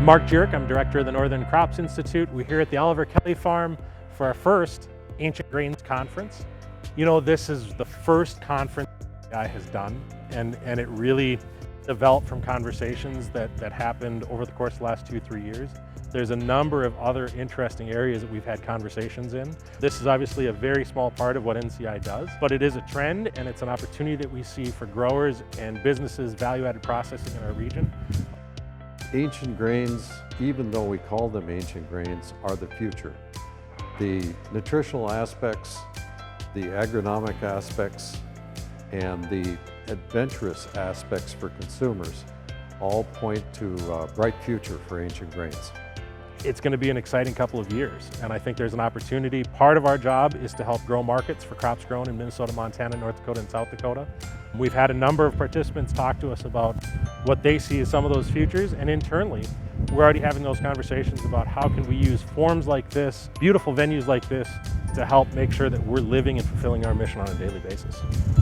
I'm Mark Jirik, I'm director of the Northern Crops Institute. We're here at the Oliver Kelley Farm for our first Ancient Grains Conference. You know, this is the first conference SEYLOU has done, and it really developed from conversations that happened over the course of the last 2-3 years. There's a number of other interesting areas that we've had conversations in. This is obviously a very small part of what NCI does, but it is a trend and it's an opportunity that we see for growers and businesses value-added processing in our region. Ancient grains, even though we call them ancient grains, are the future. The nutritional aspects, the agronomic aspects, and the adventurous aspects for consumers all point to a bright future for ancient grains. It's going to be an exciting couple of years, and I think there's an opportunity. Part of our job is to help grow markets for crops grown in Minnesota, Montana, North Dakota, and South Dakota. We've had a number of participants talk to us about what they see as some of those futures, and internally, we're already having those conversations about how can we use forums like this, beautiful venues like this, to help make sure that we're living and fulfilling our mission on a daily basis.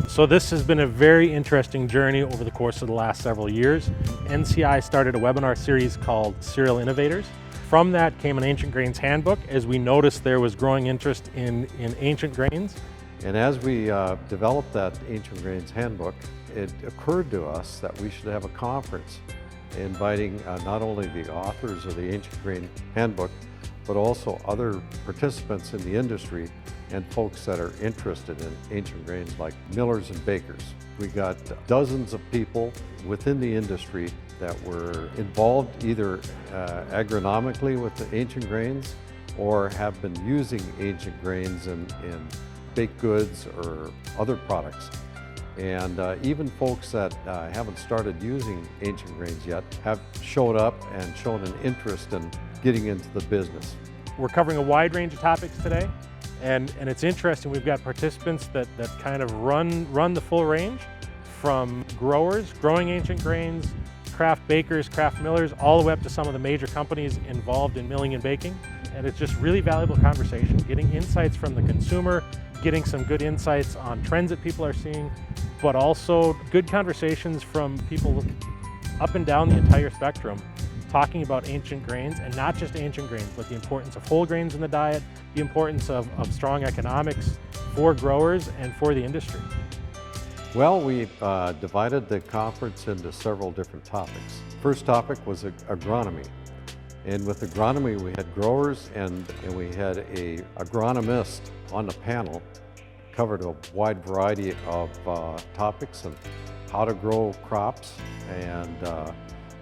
So this has been a very interesting journey over the course of the last several years. NCI started a webinar series called Serial Innovators. From that came an Ancient Grains Handbook, as we noticed there was growing interest in ancient grains. And as we developed that Ancient Grains Handbook, it occurred to us that we should have a conference inviting not only the authors of the Ancient Grain Handbook, but also other participants in the industry and folks that are interested in ancient grains like millers and bakers. We got dozens of people within the industry that were involved either agronomically with the ancient grains or have been using ancient grains in baked goods or other products. And even folks that haven't started using ancient grains yet have showed up and shown an interest in getting into the business. We're covering a wide range of topics today, and it's interesting. We've got participants that kind of run the full range, from growers growing ancient grains, craft bakers, craft millers, all the way up to some of the major companies involved in milling and baking. And it's just really valuable conversation, getting insights from the consumer, getting some good insights on trends that people are seeing, but also good conversations from people up and down the entire spectrum, talking about ancient grains, and not just ancient grains, but the importance of whole grains in the diet, the importance of strong economics for growers and for the industry. Well, we divided the conference into several different topics. First topic was agronomy. And with agronomy, we had growers and we had a agronomist on the panel, covered a wide variety of topics and how to grow crops and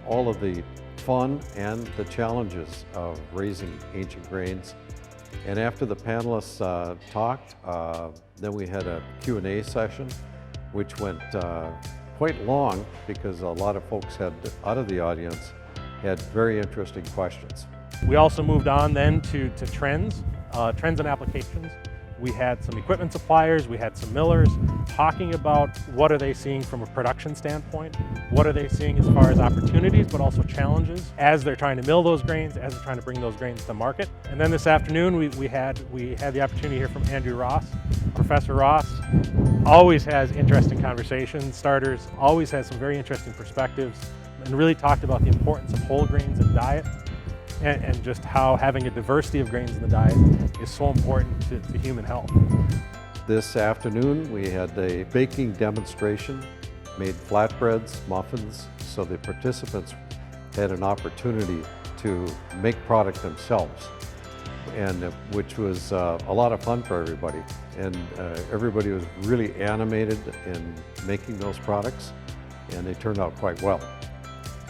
all of the fun and the challenges of raising ancient grains. And after the panelists talked, then we had a Q&A session, which went quite long because a lot of folks out of the audience had very interesting questions. We also moved on then to trends and applications. We had some equipment suppliers, we had some millers talking about what are they seeing from a production standpoint, what are they seeing as far as opportunities, but also challenges as they're trying to mill those grains, as they're trying to bring those grains to market. And then this afternoon we had the opportunity to hear from Andrew Ross. Professor Ross always has interesting conversation starters, always has some very interesting perspectives, and really talked about the importance of whole grains in diet, and just how having a diversity of grains in the diet is so important to human health. This afternoon we had a baking demonstration, made flatbreads, muffins, so the participants had an opportunity to make product themselves, and which was a lot of fun for everybody. And everybody was really animated in making those products, and they turned out quite well.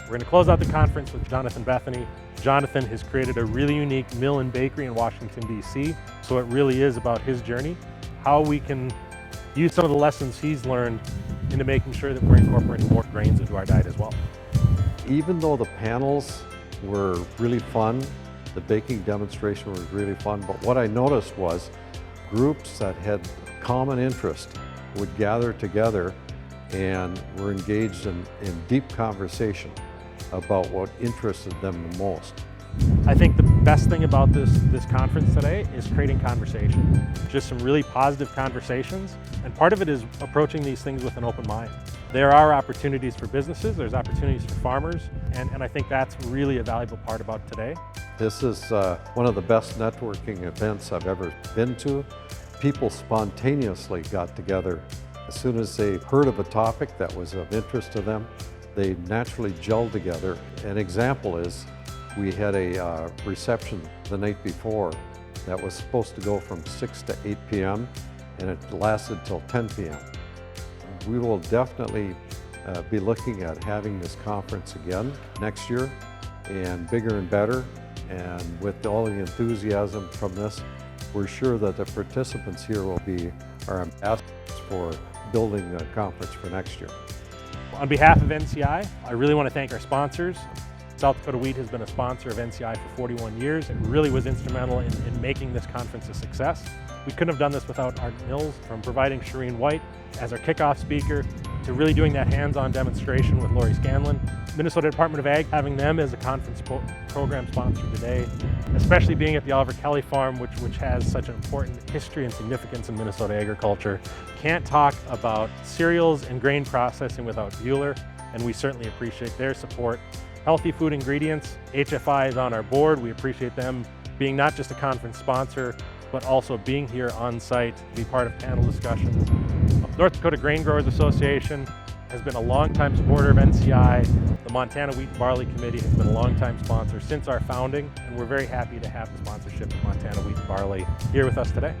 We're going to close out the conference with Jonathon Bethony. Jonathon has created a really unique mill and bakery in Washington, D.C. So it really is about his journey, how we can use some of the lessons he's learned into making sure that we're incorporating more grains into our diet as well. Even though the panels were really fun, the baking demonstration was really fun, but what I noticed was groups that had common interest would gather together and were engaged in deep conversation about what interested them the most. I think the best thing about this conference today is creating conversation. Just some really positive conversations, and part of it is approaching these things with an open mind. There are opportunities for businesses, there's opportunities for farmers, and I think that's really a valuable part about today. This is one of the best networking events I've ever been to. People spontaneously got together. As soon as they heard of a topic that was of interest to them, they naturally gelled together. An example is we had a reception the night before that was supposed to go from 6 to 8 p.m. and it lasted till 10 p.m. We will definitely be looking at having this conference again next year, and bigger and better. And with all the enthusiasm from this, we're sure that the participants here will be our ambassadors for building the conference for next year. On behalf of NCI, I really want to thank our sponsors. South Dakota Wheat has been a sponsor of NCI for 41 years. It really was instrumental in making this conference a success. We couldn't have done this without Ardent Mills, from providing Shrene White as our kickoff speaker to really doing that hands-on demonstration with Laurie Scanlin. Minnesota Department of Ag having them as a conference program sponsor today, especially being at the Oliver Kelley Farm, which has such an important history and significance in Minnesota agriculture. Can't talk about cereals and grain processing without Buehler, and we certainly appreciate their support. Healthy Food Ingredients, HFI is on our board. We appreciate them being not just a conference sponsor, but also being here on site to be part of panel discussions. North Dakota Grain Growers Association has been a longtime supporter of NCI. The Montana Wheat and Barley Committee has been a longtime sponsor since our founding, and we're very happy to have the sponsorship of Montana Wheat and Barley here with us today.